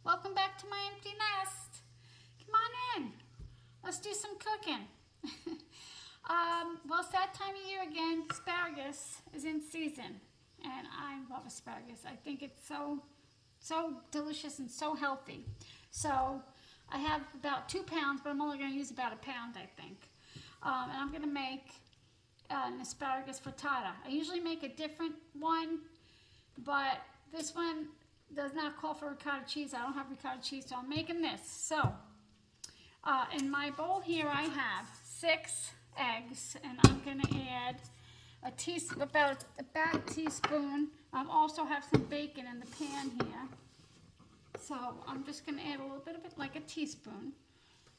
Welcome back to my empty nest. Come on in. Let's do some cooking. Well, it's that time of year again. Asparagus is in season, and I love asparagus. I think it's so delicious and so healthy. So I have about 2 pounds, but I'm only going to use about a pound, I think. And I'm going to make an asparagus frittata. I usually make a different one, but this one does not call for ricotta cheese. I don't have ricotta cheese, so I'm making this. So, in my bowl here I have 6 eggs, and I'm going to add about a teaspoon. I also have some bacon in the pan here. So I'm just going to add a little bit of it, like a teaspoon.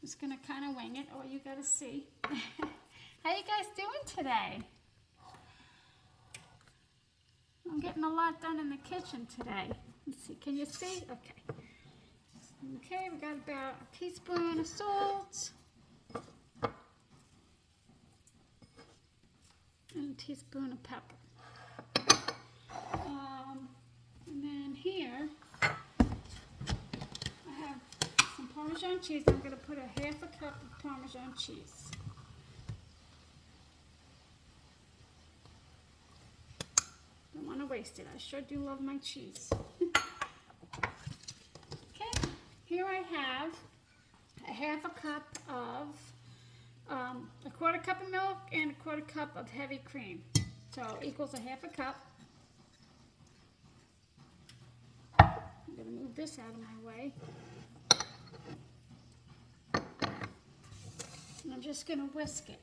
Just going to kind of wing it, or you got to see. How you guys doing today? I'm getting a lot done in the kitchen today. Let's see, can you see? Okay. Okay, we got about a teaspoon of salt. And a teaspoon of pepper. And then here, I have some Parmesan cheese. I'm going to put a half a cup of Parmesan cheese. Don't want to waste it. I sure do love my cheese. Okay, here I have a half a cup of, a quarter cup of milk and a quarter cup of heavy cream. So equals a half a cup. I'm going to move this out of my way. And I'm just going to whisk it.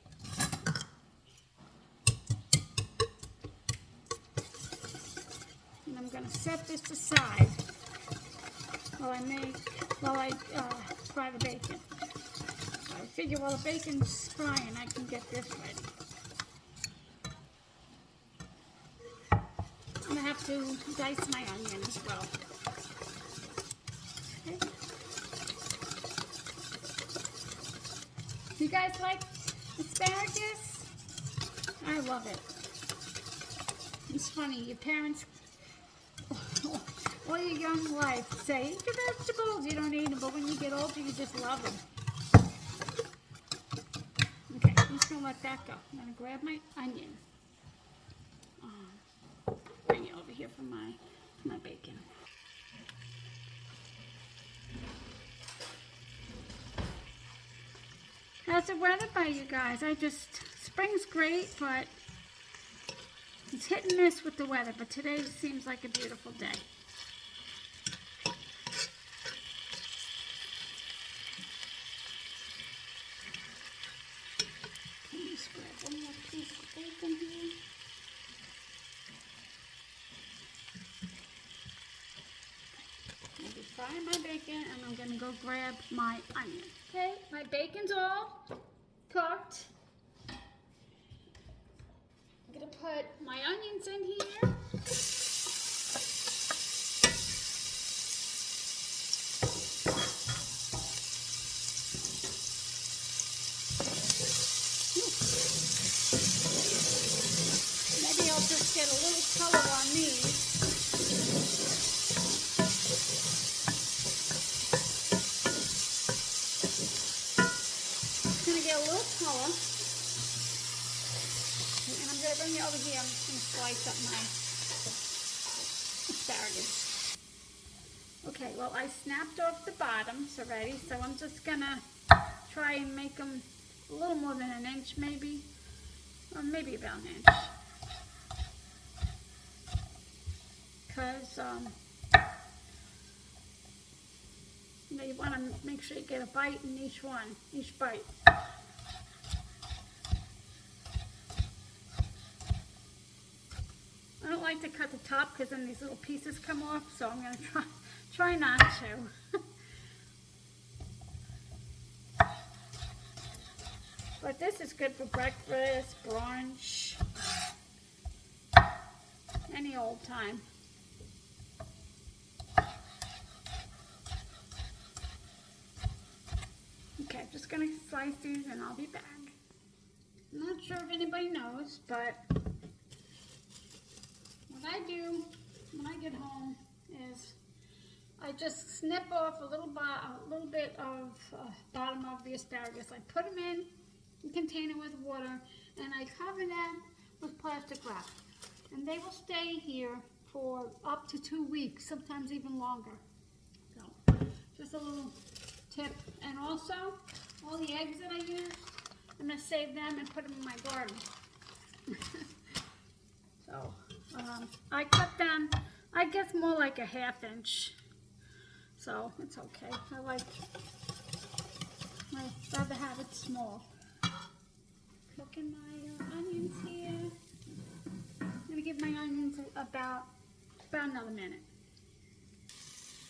And I'm going to set this aside while I fry the bacon. I figure while the bacon's frying, I can get this ready. I'm going to have to dice my onion as well. Okay. You guys like asparagus? I love it. It's funny, your parents all your young life say, eat your vegetables, you don't eat them, but when you get older, you just love them. Okay, I'm just going to let that go. I'm going to grab my onion. Bring it over here for my bacon. How's the weather by you guys? Spring's great, but it's hit and miss with the weather, but today seems like a beautiful day. One more piece of bacon here. I'm going to fry my bacon, and I'm going to go grab my onion. Okay, my bacon's all cooked. I'm going to put my onions in here. Maybe I'll just get a little color on these. Just going to get a little color. And I'm going to bring it over here. I'm just going to slice up my asparagus. Okay, well, I snapped off the bottoms already, so I'm just going to try and make them a little more than an inch maybe, or maybe about an inch. Because you want to make sure you get a bite in each bite. I don't like to cut the top because then these little pieces come off, so I'm going to try not to. But this is good for breakfast, brunch, any old time. Okay, I'm just going to slice these and I'll be back. I'm not sure if anybody knows, but what I do when I get home is I just snip off a little bit of bottom of the asparagus. I put them in a container with water, and I cover them with plastic wrap. And they will stay here for up to 2 weeks, sometimes even longer. So, just a little tip. And also, all the eggs that I used, I'm going to save them and put them in my garden. So, I cut them, I guess, more like a 1/2 inch. So, it's okay. I'd rather have it small. Cooking my onions here. I'm going to give my onions about another minute.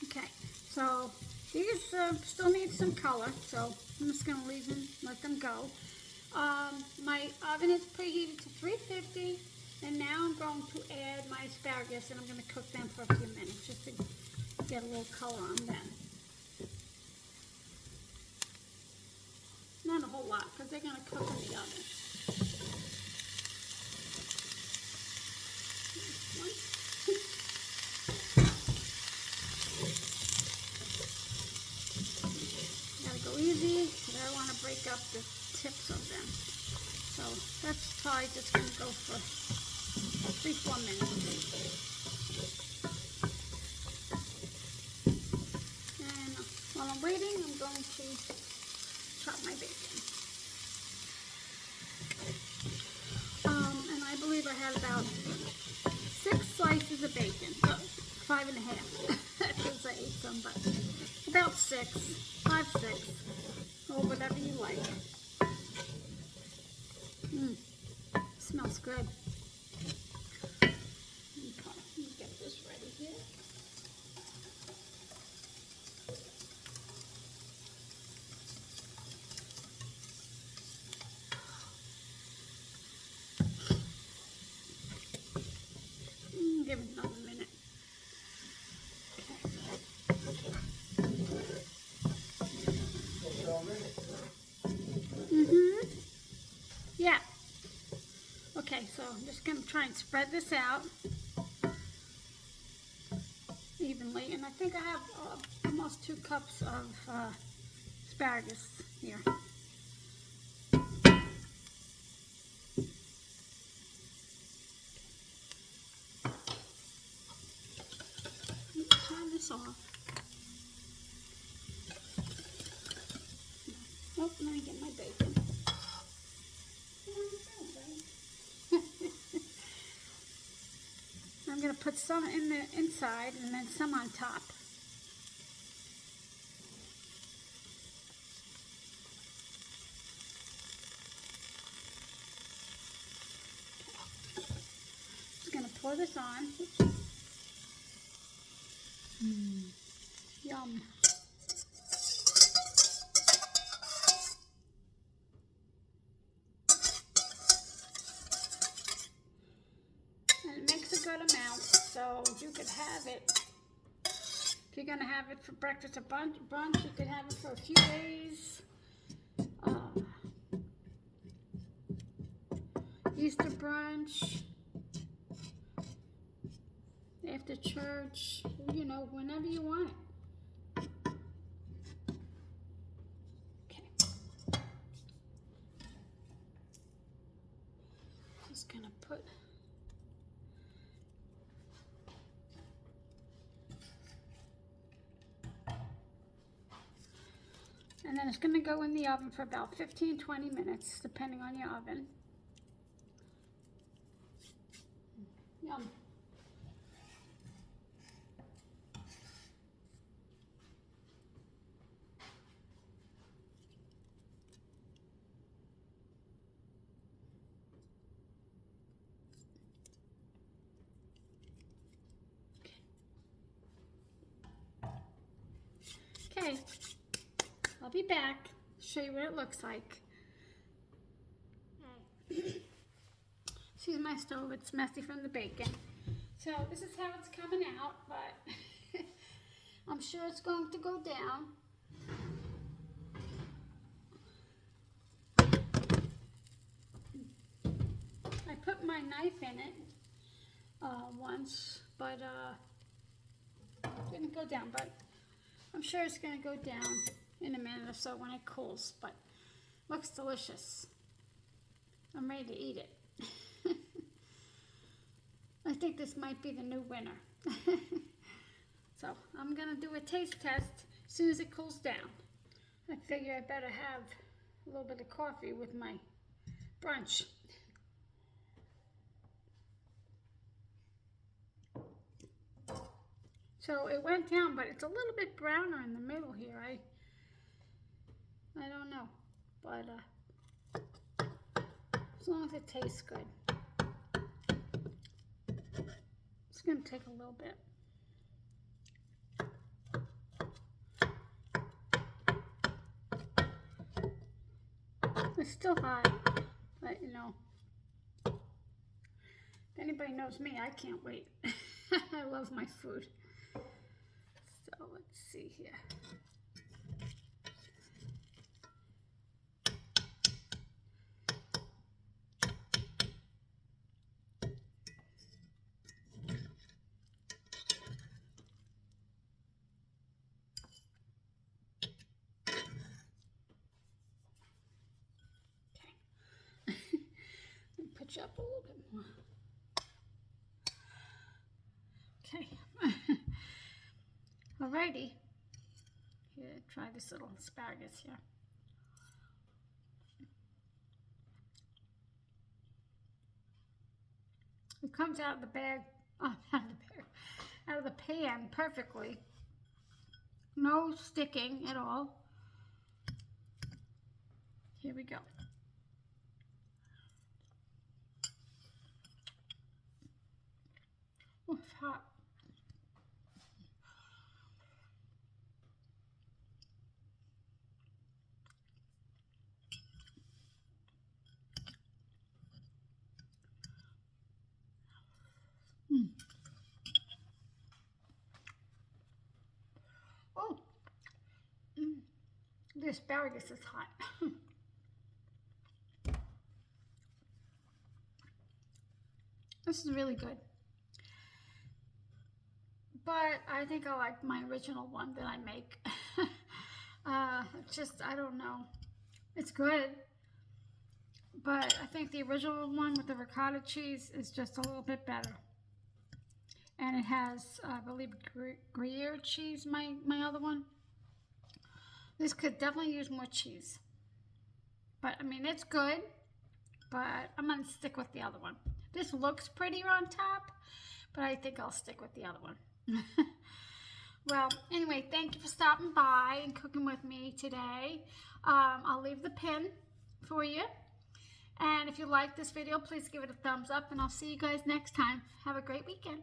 Okay, so these still need some color, so I'm just going to leave them, let them go. My oven is preheated to 350, and now I'm going to add my asparagus, and I'm going to cook them for a few minutes just to get a little color on them. Not a whole lot, because they're going to cook in the oven. Gotta go easy, because I don't want to break up the tips of them. So that's probably just going to go for 3-4 minutes. And while I'm waiting, I'm going to chop my bacon. And I believe I had about 6 slices of bacon. 5.5. Because I ate some, but about 6, 5, 6, or whatever you like. Smells good. Okay, let me get this ready here. Give it another minute. Yeah. Okay, so I'm just going to try and spread this out evenly. And I think I have almost 2 cups of asparagus here. Turn this off. Oh, let me get my bacon. I'm going to put some in the inside and then some on top. Just going to pour this on. Yum. And it makes a good amount, so you could have it. If you're going to have it for breakfast or brunch, you could have it for a few days. Easter brunch, after church, you know, whenever you want it. Okay. Just going to put and then it's going to go in the oven for about 15-20 minutes, depending on your oven. Yum. Okay, I'll be back, show you what it looks like. Excuse my stove, it's messy from the bacon. So this is how it's coming out, but I'm sure it's going to go down. I put my knife in it once, but didn't go down, but I'm sure it's going to go down in a minute or so when it cools, but looks delicious. I'm ready to eat it. I think this might be the new winner. So I'm going to do a taste test as soon as it cools down. I figure I better have a little bit of coffee with my brunch. So it went down, but it's a little bit browner in the middle here. I don't know, but as long as it tastes good. It's gonna take a little bit. It's still hot, but you know, if anybody knows me, I can't wait. I love my food. So let's see here. Put you up a little bit more. Okay. Alrighty. Here, try this little asparagus here. It comes out of the bag, out of the bag, out of the pan perfectly. No sticking at all. Here we go. Oh, it's hot. Oh, the asparagus is hot. This is really good. But I think I like my original one that I make. It's just, I don't know. It's good. But I think the original one with the ricotta cheese is just a little bit better. And it has, I believe, Gruyere cheese, my other one. This could definitely use more cheese. But, I mean, it's good. But I'm going to stick with the other one. This looks prettier on top. But I think I'll stick with the other one. Well, anyway, thank you for stopping by and cooking with me today. I'll leave the pin for you. And if you like this video, please give it a thumbs up. And I'll see you guys next time. Have a great weekend.